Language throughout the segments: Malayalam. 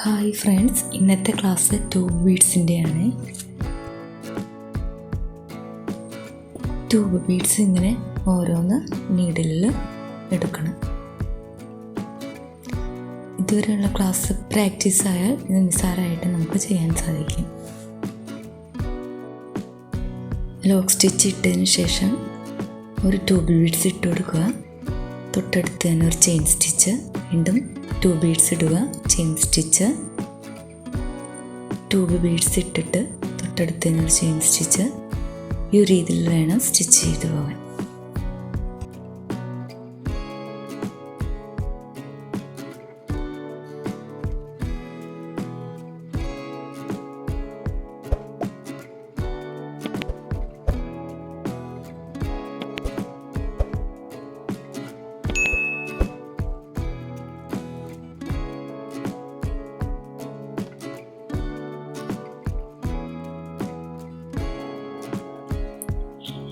ഹായ് ഫ്രണ്ട്സ്, ഇന്നത്തെ ക്ലാസ് ട്യൂബ് ബീഡ്സിൻ്റെയാണ്. ട്യൂബ് ബീഡ്സ് ഇങ്ങനെ ഓരോന്ന് നീഡിലിൽ എടുക്കണം. ഇതുവരെയുള്ള ക്ലാസ് പ്രാക്ടീസ് ആയാൽ ഇത് നിസ്സാരമായിട്ട് നമുക്ക് ചെയ്യാൻ സാധിക്കും. ലോക്ക് സ്റ്റിച്ച് ഇട്ടതിന് ശേഷം ഒരു ട്യൂബ് ബീഡ്സ് ഇട്ട് കൊടുക്കുക. തൊട്ടടുത്ത് തന്നെ ഒരു ചെയിൻ സ്റ്റിച്ച്, വീണ്ടും ട്യൂബ് ബീഡ്സ് ഇടുക, ചെയിൻ സ്റ്റിച്ച്, ട്യൂബ് ബീഡ്സ് ഇട്ടിട്ട് തൊട്ടടുത്ത് തന്നെ ഒരു ചെയിൻ സ്റ്റിച്ച്. ഈ രീതിയിൽ വേണം സ്റ്റിച്ച് ചെയ്ത് പോകാൻ.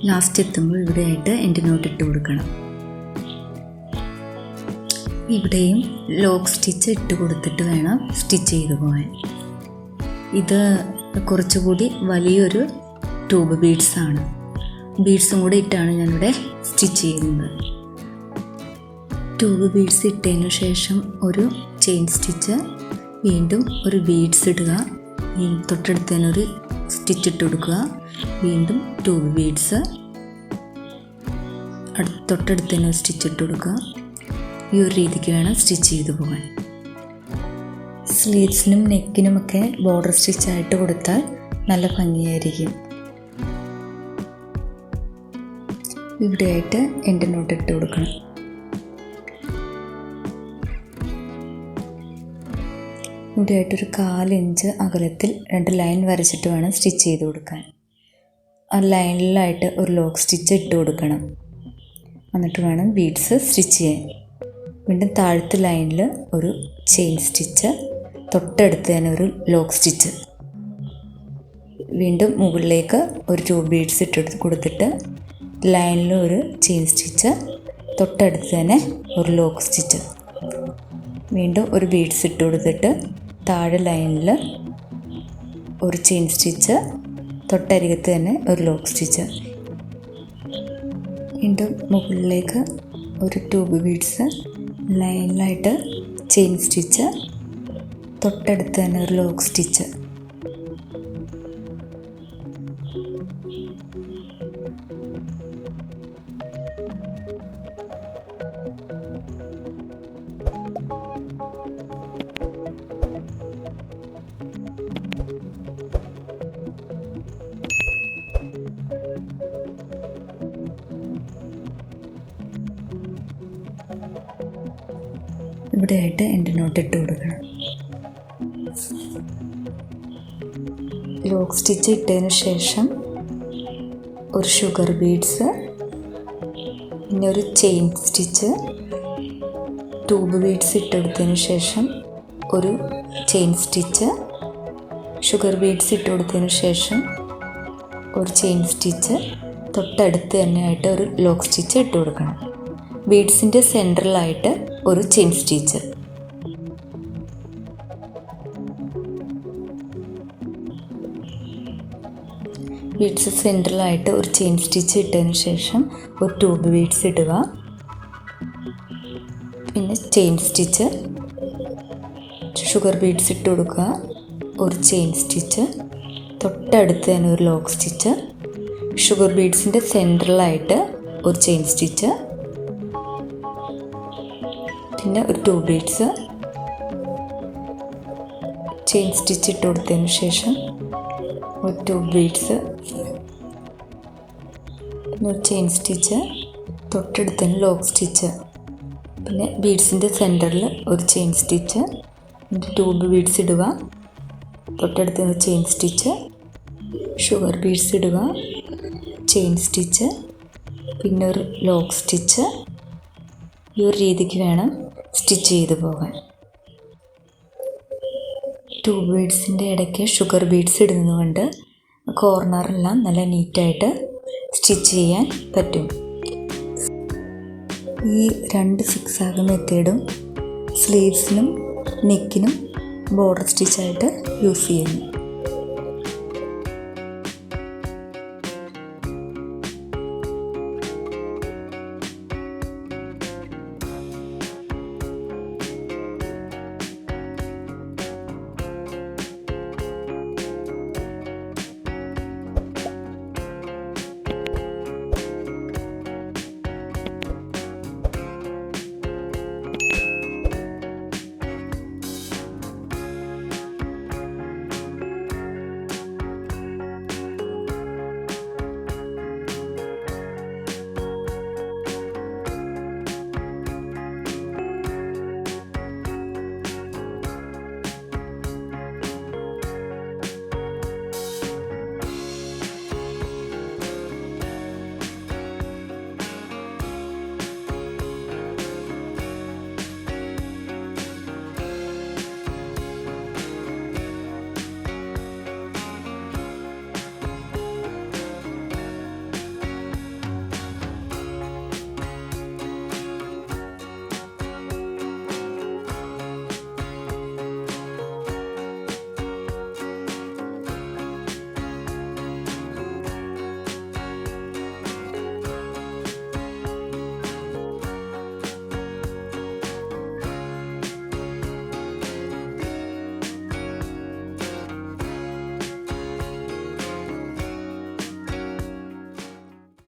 ലാസ്റ്റ് എത്തുമ്പോൾ ഇവിടെയായിട്ട് എൻഡ് നോട്ട് ഇട്ട് കൊടുക്കണം. ഇവിടെയും ലോക്ക് സ്റ്റിച്ച് ഇട്ട് കൊടുത്തിട്ട് വേണം സ്റ്റിച്ച് ചെയ്ത് പോകാൻ. ഇത് കുറച്ചുകൂടി വലിയൊരു ട്യൂബ് ബീഡ്സാണ്. ബീഡ്സും കൂടി ഇട്ടാണ് ഞാനിവിടെ സ്റ്റിച്ച് ചെയ്യുന്നത്. ട്യൂബ് ബീഡ്സ് ഇട്ടതിന് ശേഷം ഒരു ചെയിൻ സ്റ്റിച്ച്, വീണ്ടും ഒരു ബീഡ്സ് ഇടുക, തൊട്ടടുത്ത് തന്നെ ഒരു സ്റ്റിച്ച് ഇട്ട് കൊടുക്കുക, വീണ്ടും ട്യൂബ് ബീഡ്സ്, തൊട്ടടുത്ത് തന്നെ സ്റ്റിച്ച് ഇട്ട് കൊടുക്കുക. ഈ ഒരു രീതിക്ക് വേണം സ്റ്റിച്ച് ചെയ്ത് പോകാൻ. സ്ലീവ്സിനും നെക്കിനുമൊക്കെ ബോർഡർ സ്റ്റിച്ചായിട്ട് കൊടുത്താൽ നല്ല ഭംഗിയായിരിക്കും. ഇവിടെയായിട്ട് എൻഡ് നോട്ട് ഇട്ട് കൊടുക്കണം. ഇവിടെയായിട്ടൊരു 1/4 ഇഞ്ച് അകലത്തിൽ 2 ലൈൻ വരച്ചിട്ട് വേണം സ്റ്റിച്ച് ചെയ്ത് കൊടുക്കാൻ. ആ ലൈനിലായിട്ട് ഒരു ലോക്ക് സ്റ്റിച്ച് ഇട്ട് കൊടുക്കണം. എന്നിട്ട് വേണം ബീഡ്സ് സ്റ്റിച്ച് ചെയ്യാൻ. വീണ്ടും താഴത്തെ ലൈനിൽ ഒരു ചെയിൻ സ്റ്റിച്ച്, തൊട്ടടുത്ത് തന്നെ ഒരു ലോക്ക് സ്റ്റിച്ച്, വീണ്ടും മുകളിലേക്ക് ഒരു ട്യൂബ് ബീഡ്സ് ഇട്ട് കൊടുത്തിട്ട് ലൈനിൽ ഒരു ചെയിൻ സ്റ്റിച്ച്, തൊട്ടടുത്ത് തന്നെ ഒരു ലോക്ക് സ്റ്റിച്ച്, വീണ്ടും ഒരു ബീഡ്സ് ഇട്ട് കൊടുത്തിട്ട് താഴെ ലൈനിൽ ഒരു ചെയിൻ സ്റ്റിച്ച്, തൊട്ടരികത്ത് തന്നെ ഒരു ലോക്ക് സ്റ്റിച്ച്, വീണ്ടും മുകളിലേക്ക് ഒരു ട്യൂബ് ബീഡ്സ്, ലൈനിലായിട്ട് ചെയിൻ സ്റ്റിച്ച്, തൊട്ടടുത്ത് തന്നെ ഒരു ലോക്ക് സ്റ്റിച്ച്. ഇവിടെയായിട്ട് എൻഡ് നോട്ട് ഇട്ട് കൊടുക്കണം. ലോക്ക് സ്റ്റിച്ച് ഇട്ടതിന് ശേഷം ഒരു ഷുഗർ ബീഡ്സ്, പിന്നെ ഒരു ചെയിൻ സ്റ്റിച്ച്, ട്യൂബ് ബീഡ്സ് ഇട്ടെടുത്തതിന് ശേഷം ഒരു ചെയിൻ സ്റ്റിച്ച്, ഷുഗർ ബീഡ്സ് ഇട്ട് കൊടുത്തതിന് ശേഷം ഒരു ചെയിൻ സ്റ്റിച്ച്, തൊട്ടടുത്ത് തന്നെയായിട്ട് ഒരു ലോക്ക് സ്റ്റിച്ച് ഇട്ട് കൊടുക്കണം. ബീഡ്സിൻ്റെ സെൻറ്ററിലായിട്ട് ഒരു ചെയിൻ സ്റ്റിച്ച്. ബീഡ്സ് സെൻറ്ററിലായിട്ട് ഒരു ചെയിൻ സ്റ്റിച്ച് ഇട്ടതിന് ശേഷം ഒരു ട്യൂബ് ബീഡ്സ് ഇടുക, പിന്നെ ചെയിൻ സ്റ്റിച്ച്, ഷുഗർ ബീഡ്സ് ഇട്ട് കൊടുക്കുക, ഒരു ചെയിൻ സ്റ്റിച്ച്, തൊട്ടടുത്ത് തന്നെ ഒരു ലോക്ക് സ്റ്റിച്ച്, ഷുഗർ ബീഡ്സിൻ്റെ സെൻറ്ററിലായിട്ട് ഒരു ചെയിൻ സ്റ്റിച്ച്, പിന്നെ ഒരു ട്യൂബ് ബീഡ്സ്, ചെയിൻ സ്റ്റിച്ച് ഇട്ട് കൊടുത്തതിന് ശേഷം ഒരു ട്യൂബ് ബീഡ്സ്, പിന്നെ ഒരു ചെയിൻ സ്റ്റിച്ച്, തൊട്ടടുത്ത് തന്നെ ലോക്ക് സ്റ്റിച്ച്, പിന്നെ ബീഡ്സിൻ്റെ സെൻറ്ററിൽ ഒരു ചെയിൻ സ്റ്റിച്ച്, പിന്നെ ട്യൂബ് ബീഡ്സ് ഇടുക, തൊട്ടടുത്ത് തന്നെ ചെയിൻ സ്റ്റിച്ച്, ഷുഗർ ബീഡ്സ് ഇടുക, ചെയിൻ സ്റ്റിച്ച്, പിന്നെ ഒരു ലോക്ക് സ്റ്റിച്ച്. ഈ ഒരു രീതിക്ക് വേണം സ്റ്റിച്ച് ചെയ്ത് പോകാൻ. ട്യൂബ് ബീഡ്സിൻ്റെ ഇടയ്ക്ക് ഷുഗർ ബീഡ്സ് ഇടുന്നത് കൊണ്ട് കോർണറെല്ലാം നല്ല നീറ്റായിട്ട് സ്റ്റിച്ച് ചെയ്യാൻ പറ്റും. ഈ 2 സിക്സാഗ് മെത്തേഡും സ്ലീവ്സിനും നെക്കിനും ബോർഡർ സ്റ്റിച്ചായിട്ട് യൂസ് ചെയ്യുന്നു.